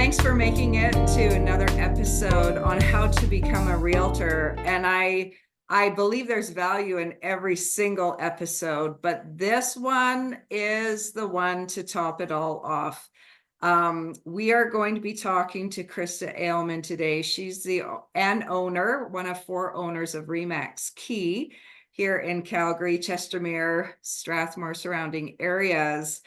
thanks for making it to another episode on how to become a realtor. And I believe there's value in every single episode, but this one is the one to top it all off. We are going to be talking to Christa Aleman today. She's an owner, one of 4 owners of Remax Key here in Calgary, Chestermere, Strathmore, surrounding areas.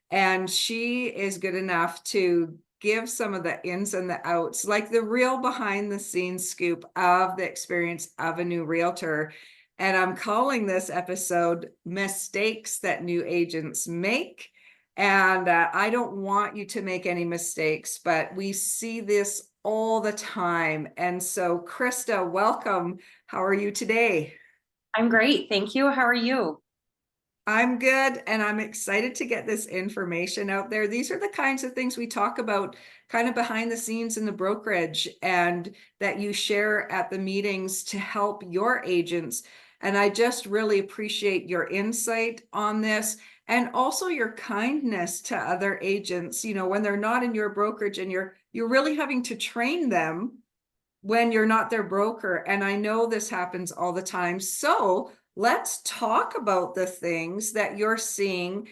And she is good enough to give some of the ins and the outs, like the real behind the scenes scoop of the experience of a new realtor. And I'm calling this episode Mistakes That New Agents Make. And I don't want you to make any mistakes, but we see this all the time. And so, Christa, welcome. How are you today? I'm great. Thank you. How are you? I'm good, and I'm excited to get this information out there. These are the kinds of things we talk about kind of behind the scenes in the brokerage and that you share at the meetings to help your agents. And I just really appreciate your insight on this and also your kindness to other agents, when they're not in your brokerage and you're really having to train them when you're not their broker. And I know this happens all the time. So let's talk about the things that you're seeing.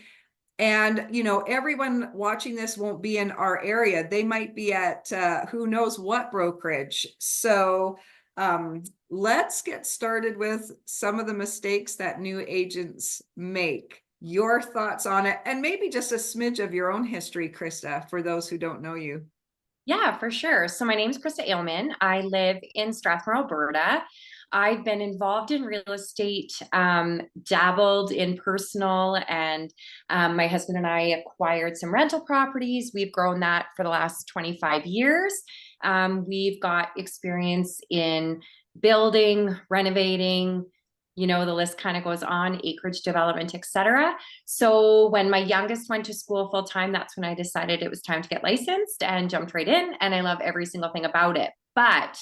And, everyone watching this won't be in our area. They might be at who knows what brokerage. So let's get started with some of the mistakes that new agents make. Your thoughts on it, and maybe just a smidge of your own history, Christa, for those who don't know you. Yeah, for sure. So my name is Christa Aleman. I live in Strathmore, Alberta. I've been involved in real estate, dabbled in personal, and my husband and I acquired some rental properties. We've grown that for the last 25 years. We've got experience in building, renovating, the list kind of goes on, acreage development, etc. So when my youngest went to school full time, that's when I decided it was time to get licensed and jumped right in. And I love every single thing about it. But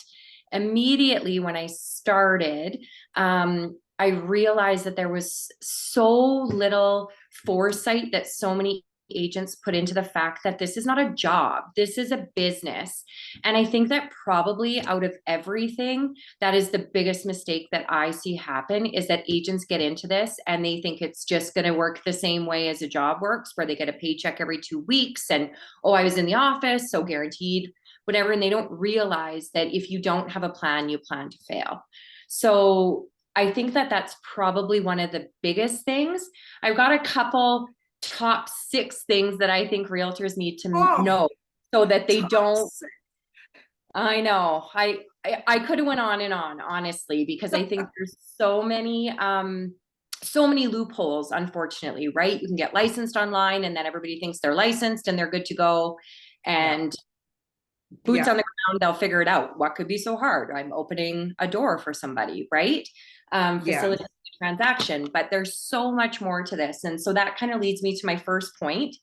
immediately when I started, I realized that there was so little foresight that so many agents put into the fact that this is not a job, this is a business. And I think that probably out of everything, that is the biggest mistake that I see happen, is that agents get into this and they think it's just going to work the same way as a job works, where they get a paycheck every 2 weeks and, oh, I was in the office, so guaranteed, whatever. And they don't realize that if you don't have a plan, you plan to fail. So I think that that's probably one of the biggest things. I've got a couple top 6 things that I think realtors need to Oh, know so that they don't. toxic. I know. I could have went on and on, honestly, because I think there's so many loopholes, unfortunately, right? You can get licensed online and then everybody thinks they're licensed and they're good to go. Yeah. And boots Yeah. on the ground, they'll figure it out. What could be so hard? I'm opening a door for somebody, right? Yeah. Facilitate the transaction. But there's so much more to this. And so that kind of leads me to my first point.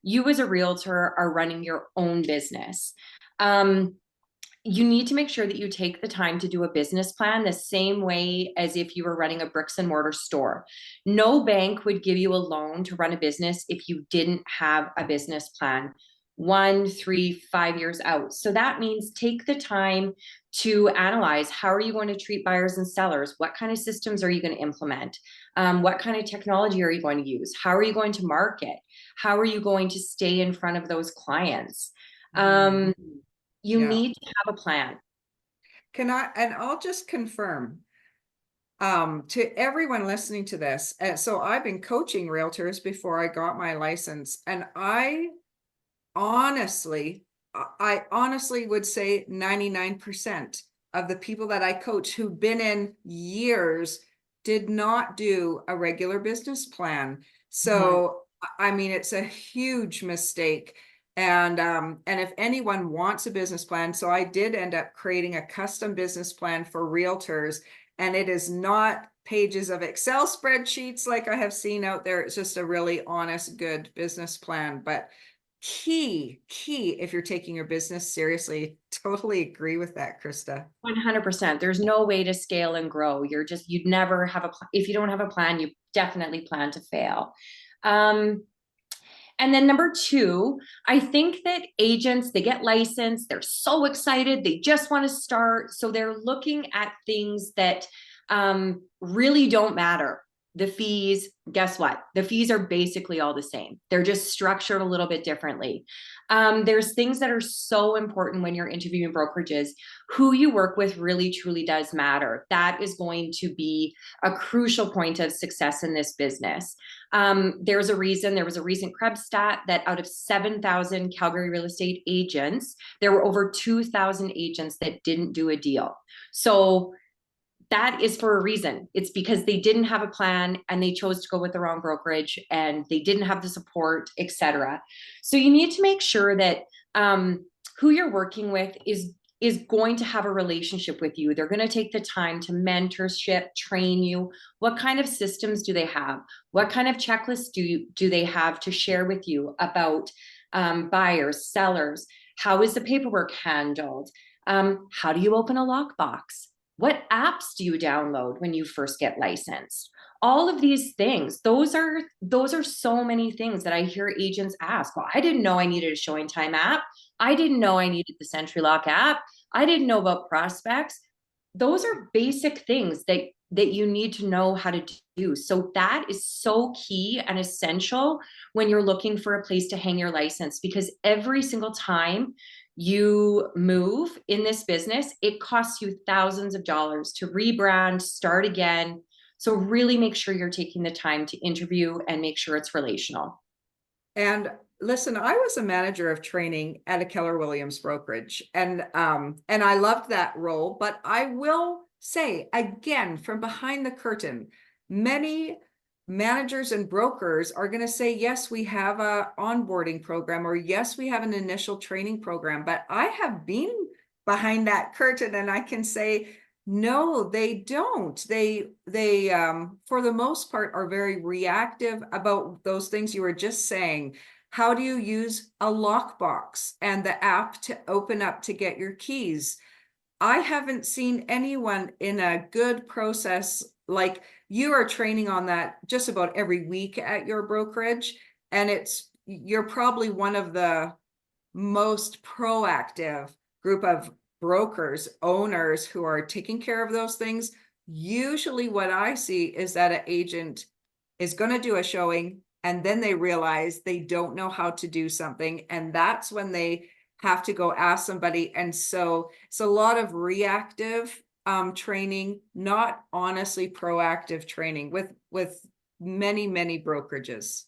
You as a realtor are running your own business. You need to make sure that you take the time to do a business plan the same way as if you were running a bricks and mortar store. No bank would give you a loan to run a business if you didn't have a business plan 1, 3, 5 years out. So that means take the time to analyze, how are you going to treat buyers and sellers? What kind of systems are you going to implement? What kind of technology are you going to use? How are you going to market? How are you going to stay in front of those clients? Mm. You Yeah. need to have a plan. And I'll just confirm to everyone listening to this. So I've been coaching realtors before I got my license, and honestly, I honestly would say 99% of the people that I coach who've been in years did not do a regular business plan. Mhm. So, I mean, it's a huge mistake. And if anyone wants a business plan, so I did end up creating a custom business plan for realtors, and it is not pages of Excel spreadsheets like I have seen out there. It's just a really honest, good business plan. But key if you're taking your business seriously. Totally agree with that, Christa. 100%. There's no way to scale and grow. You'd never have if you don't have a plan, you definitely plan to fail. Um, And then number two, I think that agents, they get licensed, they're so excited, they just want to start. So they're looking at things that really don't matter. The fees, guess what? The fees are basically all the same. They're just structured a little bit differently. There's things that are so important when you're interviewing brokerages. Who you work with really, truly does matter. That is going to be a crucial point of success in this business. There was a recent Krebs stat that out of 7,000 Calgary real estate agents, there were over 2,000 agents that didn't do a deal. So that is for a reason. It's because they didn't have a plan and they chose to go with the wrong brokerage and they didn't have the support, etc. So you need to make sure that who you're working with is going to have a relationship with you. They're going to take the time to mentorship, train you. What kind of systems do they have? What kind of checklists do they have to share with you about buyers, sellers? How is the paperwork handled? How do you open a lockbox? What apps do you download when you first get licensed? All of these things, those are so many things that I hear agents ask. Well, I didn't know I needed a showing time app. I didn't know I needed the Sentry Lock app. I didn't know about prospects. Those are basic things that you need to know how to do. So that is so key and essential when you're looking for a place to hang your license, because every single time you move in this business, it costs you thousands of dollars to rebrand, start again. So really make sure you're taking the time to interview and make sure it's relational. And listen, I was a manager of training at a Keller Williams brokerage, and I loved that role. But I will say again, from behind the curtain, many managers and brokers are going to say, yes, we have a onboarding program, or yes, we have an initial training program. But I have been behind that curtain, and I can say, no, they don't. They for the most part are very reactive about those things you were just saying. How do you use a lockbox and the app to open up to get your keys? I haven't seen anyone in a good process. Like, you are training on that just about every week at your brokerage, and you're probably one of the most proactive group of brokers, owners who are taking care of those things. Usually what I see is that an agent is going to do a showing and then they realize they don't know how to do something, and that's when they have to go ask somebody. And so it's a lot of reactive training, not honestly proactive training with many brokerages.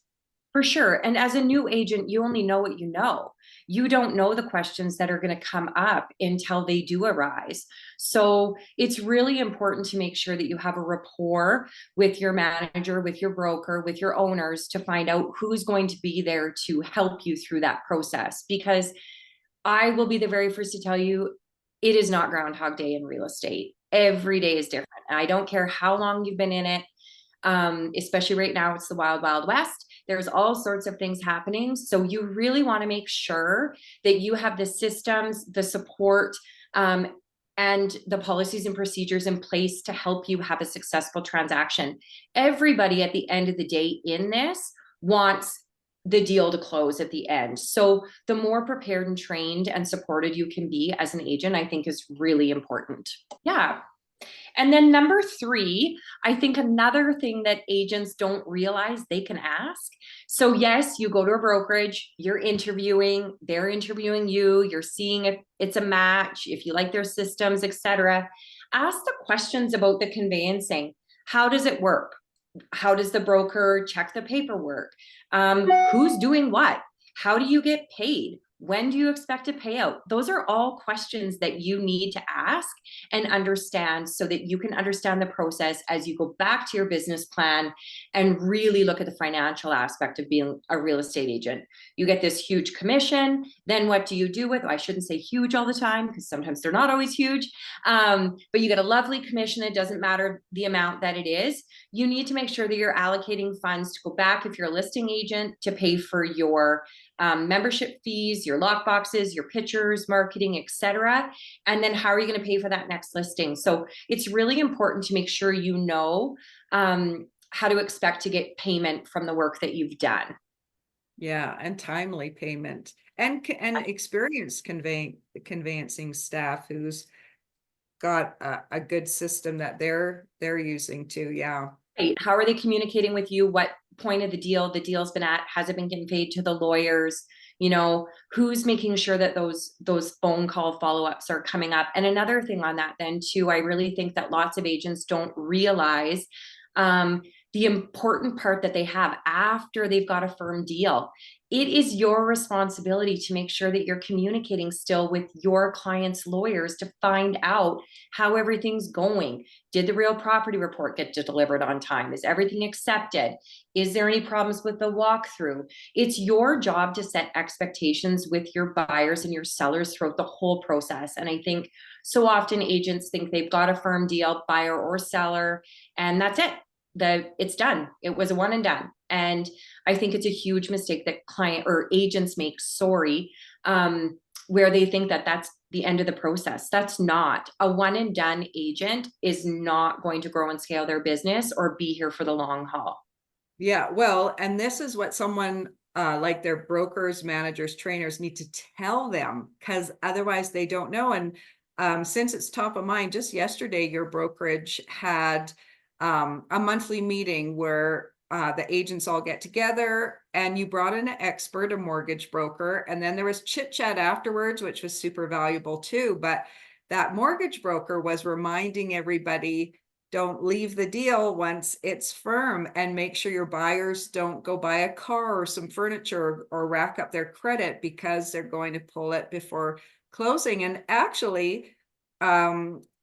For sure. And as a new agent, you only know what you know. You don't know the questions that are going to come up until they do arise. So it's really important to make sure that you have a rapport with your manager, with your broker, with your owners, to find out who's going to be there to help you through that process. Because I will be the very first to tell you, it is not Groundhog Day in real estate. Every day is different. I don't care how long you've been in it. Especially right now, it's the wild, wild west. There's all sorts of things happening. So you really want to make sure that you have the systems, the support, and the policies and procedures in place to help you have a successful transaction. Everybody at the end of the day in this wants the deal to close at the end. So the more prepared and trained and supported you can be as an agent, I think is really important. Yeah. And then number three, I think another thing that agents don't realize they can ask. So yes, you go to a brokerage, you're interviewing, they're interviewing you, you're seeing if it's a match, if you like their systems, etc. Ask the questions about the conveyancing. How does it work? How does the broker check the paperwork? Who's doing what? How do you get paid? When do you expect a payout? Those are all questions that you need to ask and understand so that you can understand the process as you go back to your business plan and really look at the financial aspect of being a real estate agent. You get this huge commission. Then what do you do with, I shouldn't say huge all the time because sometimes they're not always huge, but you get a lovely commission. It doesn't matter the amount that it is. You need to make sure that you're allocating funds to go back if you're a listing agent to pay for your membership fees, your lock boxes, your pictures, marketing, etc. And then how are you going to pay for that next listing? So it's really important to make sure you know how to expect to get payment from the work that you've done. Yeah, and timely payment and experienced conveyancing staff who's got a good system that they're using too. Yeah. Right. How are they communicating with you? What point of the deal's been at? Has it been getting paid to the lawyers? You know, who's making sure that those phone call follow-ups are coming up? And another thing on that then too, I really think that lots of agents don't realize um, the important part that they have after they've got a firm deal. It is your responsibility to make sure that you're communicating still with your client's lawyers to find out how everything's going. Did the real property report get delivered on time? Is everything accepted? Is there any problems with the walkthrough? It's your job to set expectations with your buyers and your sellers throughout the whole process. And I think so often agents think they've got a firm deal, buyer or seller, and that's it. It's done. It was a one and done. And I think it's a huge mistake that client or agents make, sorry, where they think that that's the end of the process. That's not. A one and done agent is not going to grow and scale their business or be here for the long haul. Yeah, well, and this is what someone like their brokers, managers, trainers need to tell them, because otherwise they don't know. And since it's top of mind, just yesterday, your brokerage had a monthly meeting where the agents all get together and you brought in an expert, a mortgage broker, and then there was chit chat afterwards, which was super valuable too. But that mortgage broker was reminding everybody, don't leave the deal once it's firm, and make sure your buyers don't go buy a car or some furniture or rack up their credit because they're going to pull it before closing. And actually,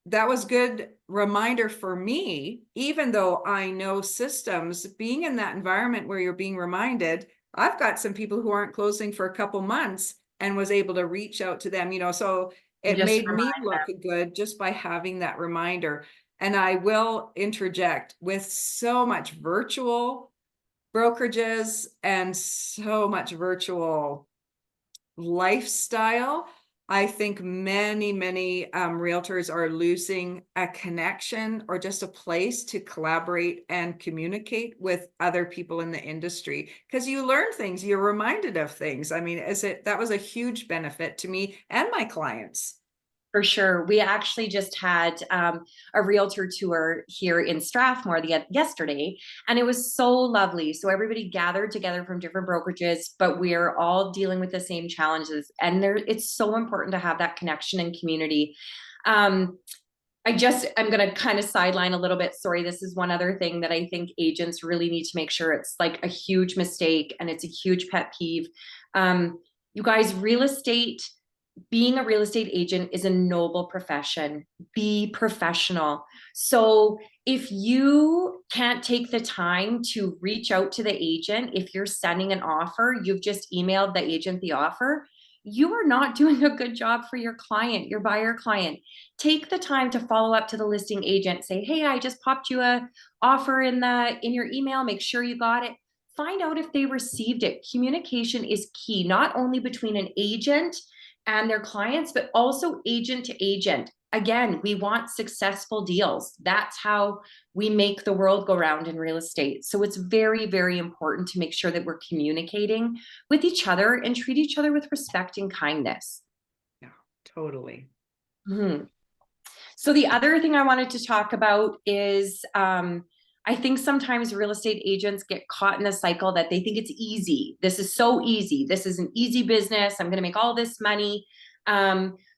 that was good reminder for me, even though I know systems, being in that environment where you're being reminded. I've got some people who aren't closing for a couple months and was able to reach out to them, so And it just made remind me look good just by having that reminder. And I will interject, with so much virtual brokerages and so much virtual lifestyle, I think many realtors are losing a connection or just a place to collaborate and communicate with other people in the industry, because you learn things, you're reminded of things. I mean, that was a huge benefit to me and my clients. for sure. We actually just had a realtor tour here in Strathmore yesterday, and it was so lovely. So everybody gathered together from different brokerages, but we're all dealing with the same challenges. And it's so important to have that connection and community. Um, I'm going to kind of sideline a little bit. Sorry, this is one other thing that I think agents really need to make sure. It's like a huge mistake and it's a huge pet peeve. You guys, being a real estate agent is a noble profession. Be professional. So if you can't take the time to reach out to the agent, if you're sending an offer, you've just emailed the agent the offer, you are not doing a good job for your client, your buyer client. Take the time to follow up to the listing agent. Say, hey, I just popped you a offer in your email. Make sure you got it. Find out if they received it. Communication is key, not only between an agent and their clients, but also agent to agent. Again, we want successful deals. That's how we make the world go round in real estate. So it's very, very important to make sure that we're communicating with each other and treat each other with respect and kindness. Yeah, totally. Mhm. So the other thing I wanted to talk about is I think sometimes real estate agents get caught in the cycle that they think it's easy. This is so easy. This is an easy business. I'm going to make all this money.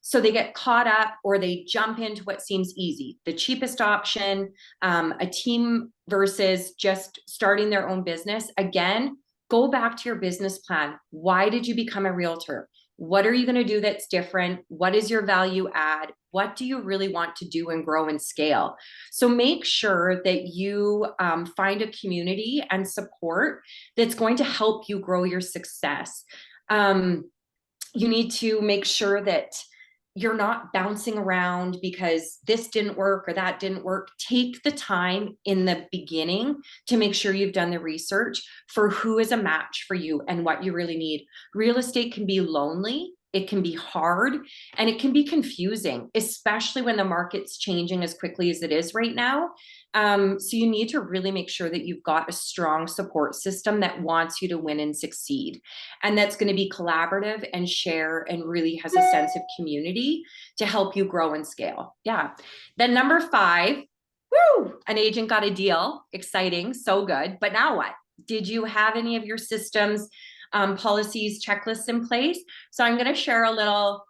So they get caught up or they jump into what seems easy, the cheapest option, a team versus just starting their own business. Again, go back to your business plan. Why did you become a realtor? What are you going to do that's different? What is your value add? What do you really want to do and grow and scale? So make sure that you find a community and support that's going to help you grow your success. You need to make sure that you're not bouncing around because this didn't work or that didn't work. Take the time in the beginning to make sure you've done the research for who is a match for you and what you really need. Real estate can be lonely. it can be hard, and it can be confusing, especially when the market's changing as quickly as it is right now. So you need to really make sure that you've got a strong support system that wants you to win and succeed, and that's going to be collaborative and share and really has a sense of community to help you grow and scale. Yeah. Then number 5, woo, an agent got a deal. Exciting. So good. But now what? Did you have any of your systems, policies, checklists in place? So I'm going to share a little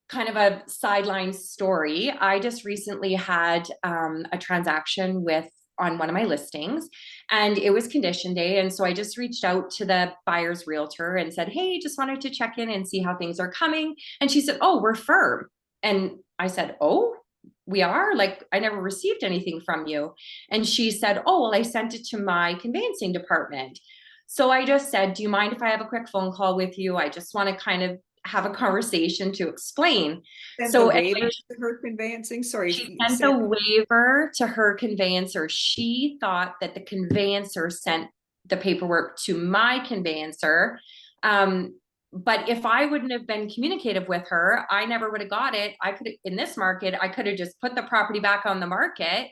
kind of a sideline story. I just recently had a transaction with on one of my listings, and it was condition day. And so I just reached out to the buyer's realtor and said, hey, just wanted to check in and see how things are coming. And she said, oh, we're firm. And I said, oh, we are? Like, I never received anything from you. And she said, oh, well, I sent it to my conveyancing department. So I just said, do you mind if I have a quick phone call with you? I just want to kind of have a conversation to explain. Sent the So waiver anyway, to her conveyancer. Sorry, she you sent the said waiver to her conveyancer. She thought that the conveyancer sent the paperwork to my conveyancer. But if I wouldn't have been communicative with her, I never would have got it. I could, in this market, I could have just put the property back on the market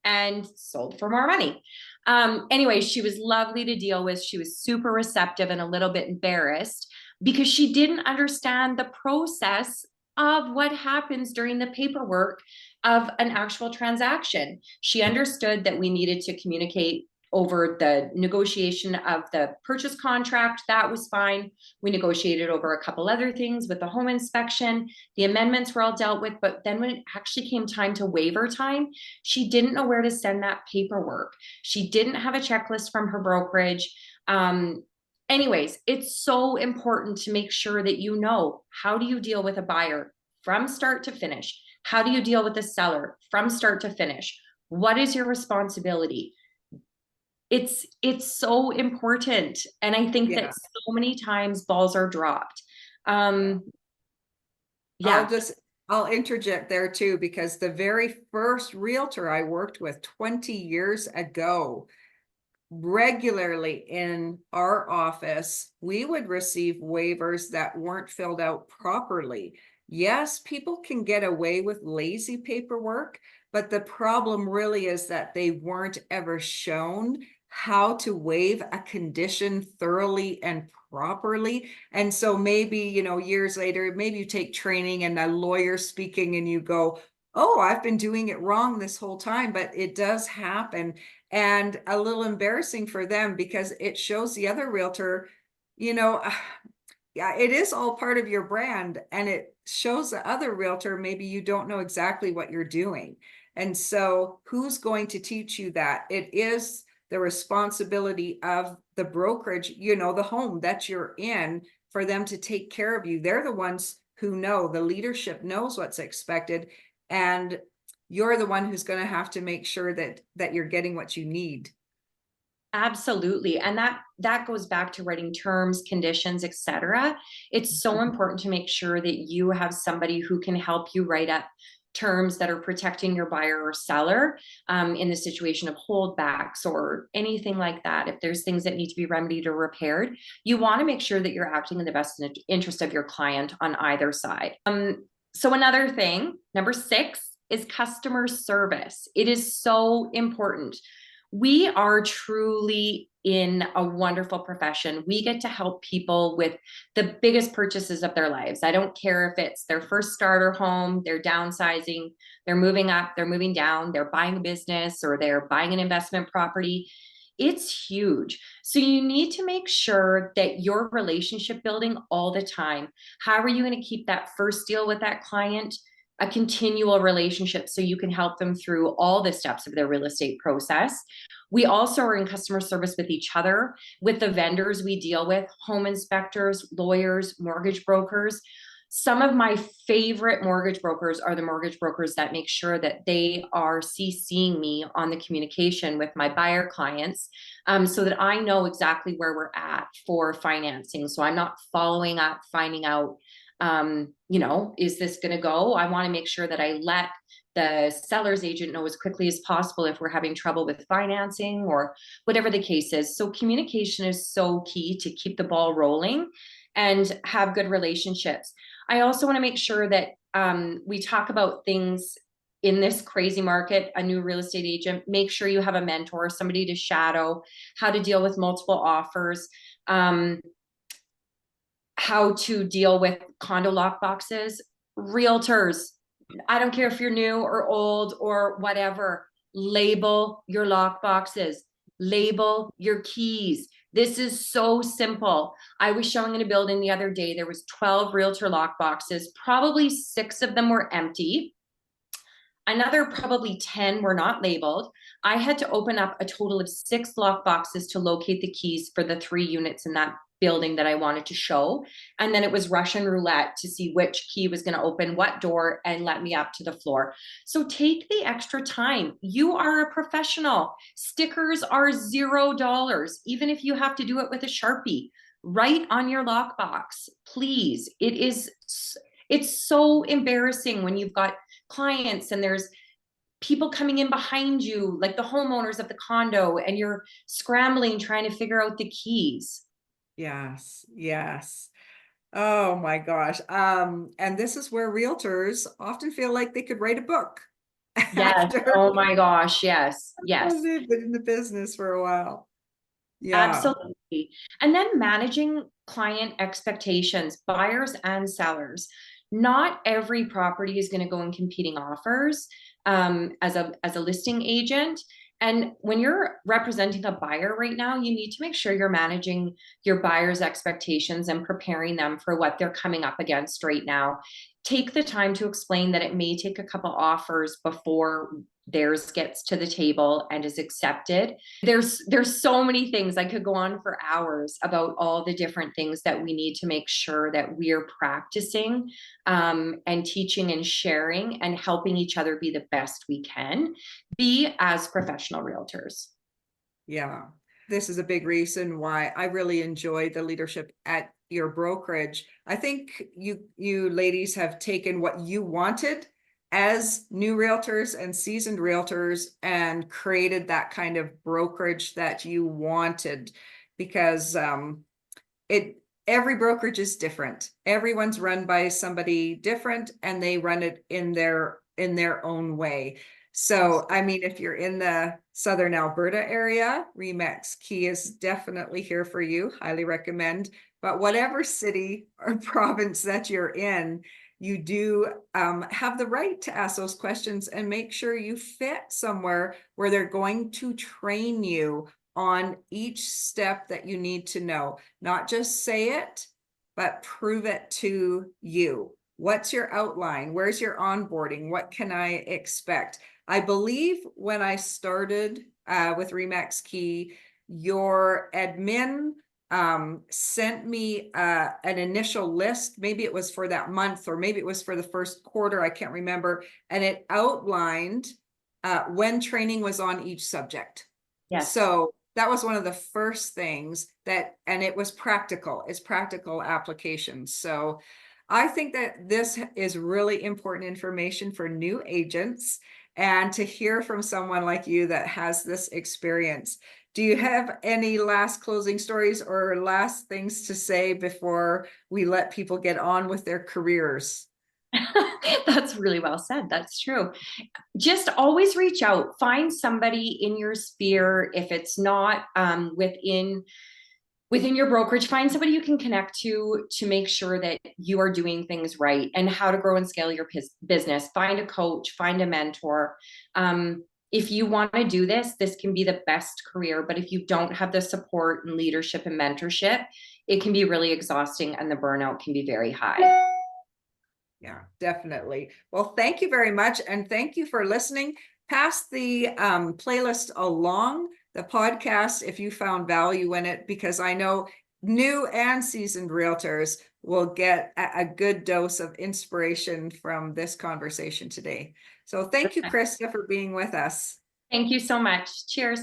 and sold for more money. Anyway, she was lovely to deal with. She was super receptive and a little bit embarrassed because she didn't understand the process of what happens during the paperwork of an actual transaction. She understood that we needed to communicate over the negotiation of the purchase contract. That was fine. We negotiated over a couple other things with the home inspection. The amendments were all dealt with, but then when it actually came time to waiver time, she didn't know where to send that paperwork. She didn't have a checklist from her brokerage. Anyways, it's so important to make sure that you know, how do you deal with a buyer from start to finish? How do you deal with the seller from start to finish? What is your responsibility? It's so important. And I think that yeah. so many times balls are dropped. Yeah. I'll interject there too, because the very first realtor I worked with 20 years ago, regularly in our office, we would receive waivers that weren't filled out properly. Yes, people can get away with lazy paperwork, but the problem really is that they weren't ever shown how to waive a condition thoroughly and properly. And so maybe, years later, maybe you take training and a lawyer speaking and you go, oh, I've been doing it wrong this whole time, but it does happen. And a little embarrassing for them because it shows the other realtor, yeah, it is all part of your brand, and it shows the other realtor maybe you don't know exactly what you're doing. And so who's going to teach you that? It is the responsibility of the brokerage, the home that you're in, for them to take care of you. They're the ones who know, the leadership knows what's expected, and you're the one who's going to have to make sure that you're getting what you need. Absolutely. And that goes back to writing terms, conditions, etc. It's so important to make sure that you have somebody who can help you write up terms that are protecting your buyer or seller in the situation of holdbacks or anything like that. If there's things that need to be remedied or repaired, you want to make sure that you're acting in the best interest of your client on either side. So another thing, number 6, is customer service. It is so important. We are truly in a wonderful profession. We get to help people with the biggest purchases of their lives. I don't care if it's their first starter home, they're downsizing, they're moving up, they're moving down, they're buying a business, or they're buying an investment property. It's huge. So you need to make sure that you're relationship building all the time. How are you going to keep that first deal with that client a continual relationship so you can help them through all the steps of their real estate process? We also are in customer service with each other, with the vendors we deal with, home inspectors, lawyers, mortgage brokers. Some of my favorite mortgage brokers are the mortgage brokers that make sure that they are CCing me on the communication with my buyer clients, so that I know exactly where we're at for financing. So I'm not following up, finding out, is this going to go? I want to make sure that I let the seller's agent know as quickly as possible if we're having trouble with financing or whatever the case is. So communication is so key to keep the ball rolling and have good relationships. I also want to make sure that we talk about things in this crazy market. A new real estate agent, make sure you have a mentor, somebody to shadow, how to deal with multiple offers, how to deal with condo lock boxes. Realtors, I don't care if you're new or old or whatever, label your lock boxes, label your keys. This is so simple. I was showing in a building the other day, there was 12 realtor lock boxes, probably 6 of them were empty. Another probably 10 were not labeled. I had to open up a total of 6 lock boxes to locate the keys for the 3 units in that building that I wanted to show. And then it was Russian roulette to see which key was going to open what door and let me up to the floor. So take the extra time. You are a professional. Stickers are $0, even if you have to do it with a Sharpie. Write on your lockbox, please. It's so embarrassing when you've got clients and there's people coming in behind you, like the homeowners of the condo, and you're scrambling trying to figure out the keys. Yes, yes. Oh my gosh. And this is where realtors often feel like they could write a book Yes. after Oh my gosh. Yes. Yes. they've been in the business for a while. Yeah. Absolutely. And then managing client expectations, buyers and sellers. Not every property is going to go in competing offers as a listing agent. And when you're representing a buyer right now, you need to make sure you're managing your buyer's expectations and preparing them for what they're coming up against right now. Take the time to explain that it may take a couple offers before theirs gets to the table and is accepted. There's so many things. I could go on for hours about all the different things that we need to make sure that we're practicing and teaching and sharing and helping each other be the best we can be as professional realtors. Yeah. This is a big reason why I really enjoy the leadership at your brokerage. I think you ladies have taken what you wanted as new realtors and seasoned realtors and created that kind of brokerage that you wanted, because every brokerage is different. Everyone's run by somebody different and they run it in their own way. So, I mean, if you're in the Southern Alberta area, Remax Key is definitely here for you. Highly recommend. But whatever city or province that you're in, you do have the right to ask those questions and make sure you fit somewhere where they're going to train you on each step that you need to know. Not just say it, but prove it to you. What's your outline? Where's your onboarding? What can I expect? I believe when I started with Remax Key, your admin sent me an initial list. Maybe it was for that month, or maybe it was for the first quarter. I can't remember. And it outlined when training was on each subject. Yes. So that was one of the first things and it was practical. It's practical application. So I think that this is really important information for new agents, and to hear from someone like you that has this experience. Do you have any last closing stories or last things to say before we let people get on with their careers? That's really well said. That's true. Just always reach out, find somebody in your sphere. If it's not within your brokerage, find somebody you can connect to make sure that you are doing things right, and how to grow and scale your business. Find a coach, find a mentor. If you want to do this can be the best career, but if you don't have the support and leadership and mentorship, it can be really exhausting and the burnout can be very high. Yeah, definitely. Well, thank you very much. And thank you for listening. Pass the playlist along, the podcast, if you found value in it, because I know new and seasoned realtors will get a good dose of inspiration from this conversation today. So thank you, Christa, for being with us. Thank you so much. Cheers.